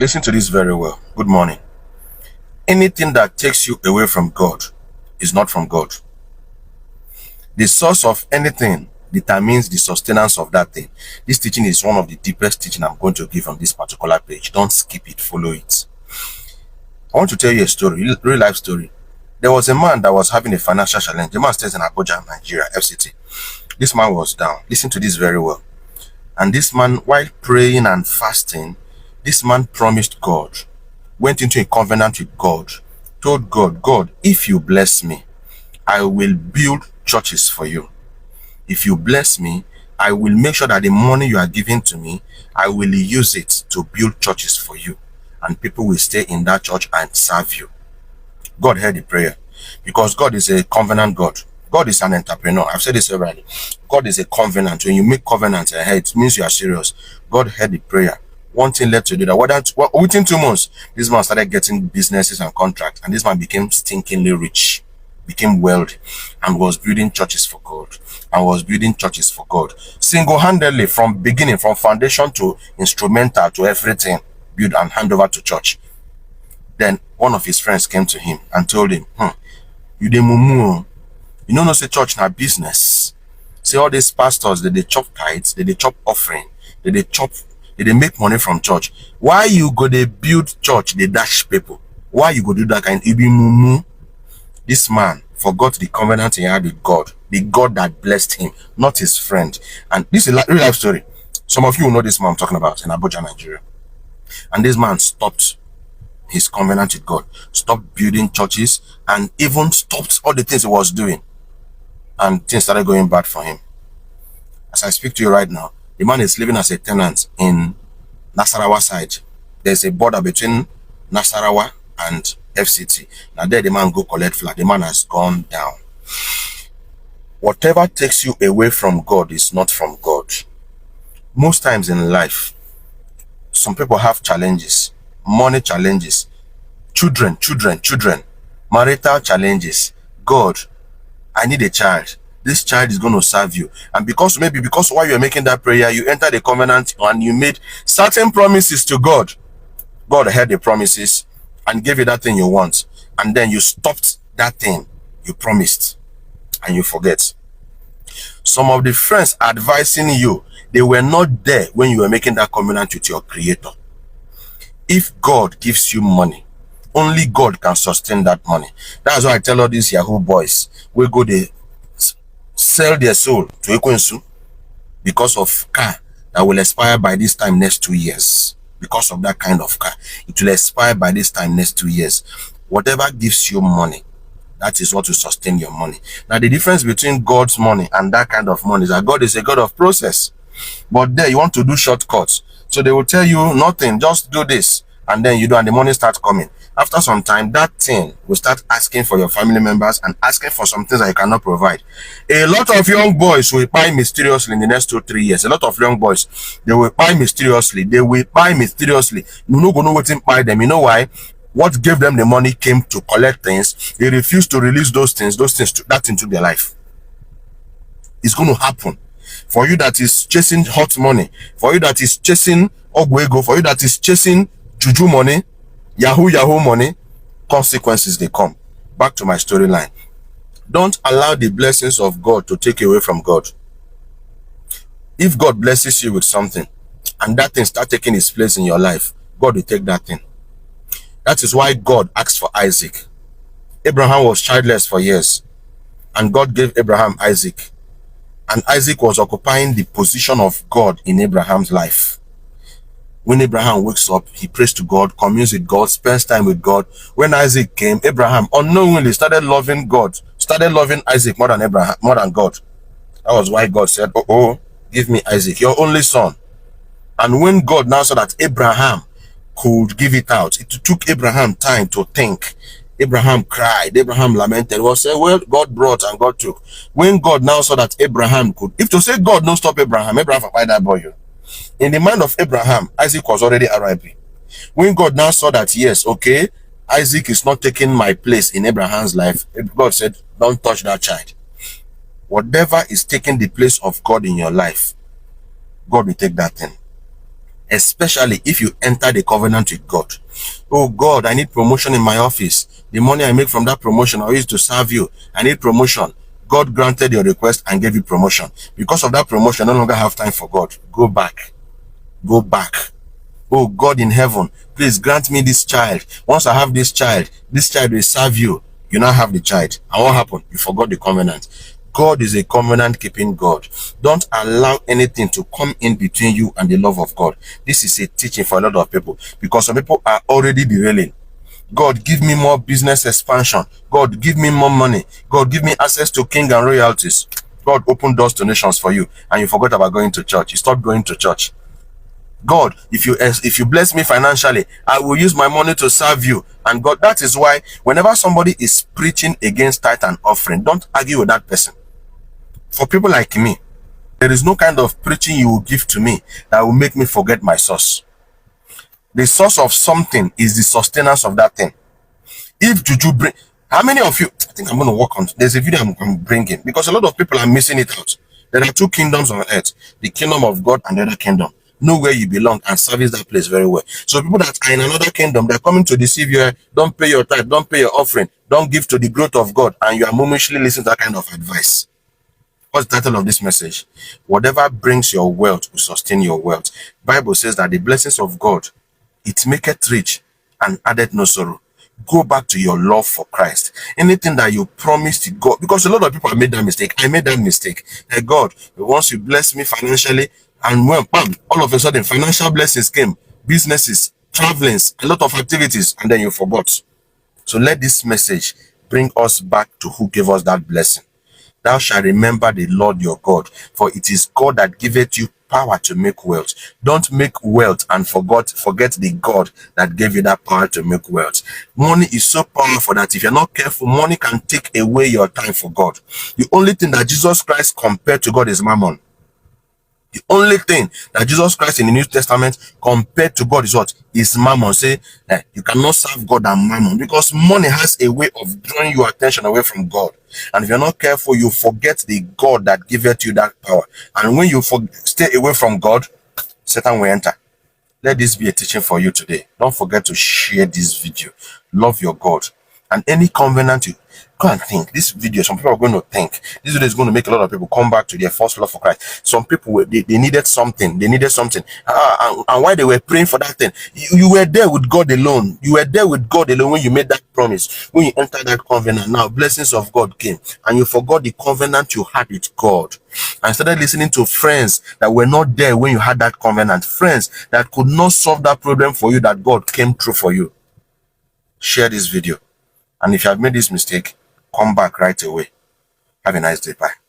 Listen to this very well. Good morning. Anything that takes you away from God is not from God. The source of anything determines the sustenance of that thing. This teaching is one of the deepest teaching I'm going to give on this particular page. Don't skip it, follow it. I want to tell you a story, real life story. There was a man that was having a financial challenge. The man stays in Abuja, Nigeria, FCT. This man was down. Listen to this very well. And this man, while praying and fasting, this man promised God, went into a covenant with God, told God, God, if you bless me, I will build churches for you. If you bless me, I will make sure that the money you are giving to me, I will use it to build churches for you. And people will stay in that church and serve you. God heard the prayer because God is a covenant God. God is an entrepreneur. I've said this severally. God is a covenant. When you make covenants ahead, it means you are serious. God heard the prayer. One thing led to the other. Within 2 months, this man started getting businesses and contracts, and this man became stinkingly rich, became wealthy, and was building churches for God. Single-handedly, from beginning, from foundation to instrumental to everything, build and hand over to church. Then one of his friends came to him and told him, you dey mumu. You know, no say church na business. See all these pastors, they chop tithes, they chop offering, they make money from church. Why you go they build church, they dash people? Why you go do that kind? You be mumu. This man forgot the covenant he had with God, the God that blessed him, not his friend. And this is a real life story. Some of you will know this man I'm talking about in Abuja, Nigeria. And this man stopped his covenant with God, stopped building churches, and even stopped all the things he was doing. And things started going bad for him. As I speak to you right now, the man is living as a tenant in Nasarawa side. There's a border between Nasarawa and FCT. Now there the man go collect flat. The man has gone down. Whatever takes you away from God is not from God. Most times in life, some people have challenges, money challenges, children, marital challenges. God, I need a child. This child is going to serve you. And because while you're making that prayer, you entered the covenant and you made certain promises to God. God heard the promises and gave you that thing you want. And then you stopped that thing you promised and you forget. Some of the friends advising you, they were not there when you were making that covenant with your creator. If God gives you money, only God can sustain that money. That's why I tell all these Yahoo boys, we go they sell their soul to Ekwensu because of car that will expire by this time next 2 years. Because of that kind of car, it will expire by this time next 2 years. Whatever gives you money, that is what will sustain your money. Now the difference between God's money and that kind of money is that God is a God of process. But there you want to do shortcuts. So they will tell you nothing, just do this. And then you do, and the money starts coming. After some time, that thing will start asking for your family members and asking for some things that you cannot provide. A lot of young boys will buy mysteriously in the next 2-3 years. A lot of young boys, they will buy mysteriously. You no go know what to buy them. You know why? What gave them the money came to collect things. They refused to release those things into their life. It's going to happen. For you that is chasing hot money, for you that is chasing ogwego, for you that is chasing juju money, yahoo money, consequences they come. Back to my storyline. Don't allow the blessings of God to take away from God. If God blesses you with something and that thing start taking its place in your life, God will take that thing. That is why God asked for Isaac. Abraham was childless for years and God gave Abraham Isaac. And Isaac was occupying the position of God in Abraham's life. When Abraham wakes up, he prays to God, communes with God, spends time with God. When Isaac came, Abraham unknowingly started loving God, started loving Isaac more than God. That was why God said, give me Isaac, your only son. And when God now saw that Abraham could give it out, it took Abraham time to think. Abraham cried, Abraham lamented. Well, say, well, God brought and God took. When God now saw that Abraham could, if to say God don't stop Abraham fight that boy. In the mind of Abraham, Isaac was already RIP. When God now saw that, yes, okay, Isaac is not taking my place in Abraham's life, God said, don't touch that child. Whatever is taking the place of God in your life, God will take that thing. especially if you enter the covenant with God. Oh God, I need promotion in my office. The money I make from that promotion, I use to serve you. I need promotion. God granted your request and gave you promotion. Because of that promotion, no longer have time for God. Go back. Go back. Oh God in heaven, please grant me this child. Once I have this child will serve you. You now have the child. And what happened? You forgot the covenant. God is a covenant keeping God. Don't allow anything to come in between you and the love of God. This is a teaching for a lot of people, because some people are already derailing. God, give me more business expansion. God, give me more money. God, give me access to king and royalties. God, open doors to nations for you, and you forgot about going to church. You stopped going to church. God, if you bless me financially, I will use my money to serve you. And God, that is why whenever somebody is preaching against tithe and offering, don't argue with that person. For people like me, there is no kind of preaching you will give to me that will make me forget my source. The source of something is the sustenance of that thing. If juju bring, how many of you, I think I'm going to work on, there's a video I'm bringing, because a lot of people are missing it out. There are two kingdoms on earth, the kingdom of God and the other kingdom. Know where you belong and service that place very well. So people that are in another kingdom, they're coming to deceive you. Don't pay your tithe, don't pay your offering, don't give to the growth of God, and you are momishly listening to that kind of advice. What's the title of this message? Whatever brings your wealth will sustain your wealth. Bible says that the blessings of God, it maketh rich and addeth no sorrow. Go back to your love for Christ. Anything that you promised to God, because a lot of people have made that mistake. I made that mistake. Hey God, once you bless me financially, and when bam, all of a sudden financial blessings came, businesses, travelings, a lot of activities, and then you forgot. So let this message bring us back to who gave us that blessing. Thou shalt remember the Lord your God, for it is God that giveth you power to make wealth. Don't make wealth and forget the God that gave you that power to make wealth. Money is so powerful that if you're not careful, money can take away your time for God. The only thing that Jesus Christ compared to God is mammon. The only thing that Jesus Christ in the New Testament compared to God is what? Is mammon. Say, you cannot serve God and mammon, because money has a way of drawing your attention away from God. And if you're not careful, you forget the God that giveth you that power. And when you stay away from God, Satan will enter. Let this be a teaching for you today. Don't forget to share this video. Love your God. And any covenant you go and think. This video, some people are going to think. This video is going to make a lot of people come back to their first love for Christ. Some people, they needed something. They needed something. And while they were praying for that thing, you were there with God alone. You were there with God alone when you made that promise. When you entered that covenant, now blessings of God came. And you forgot the covenant you had with God. And started listening to friends that were not there when you had that covenant. Friends that could not solve that problem for you, that God came through for you. Share this video. And if you have made this mistake, come back right away. Have a nice day. Bye.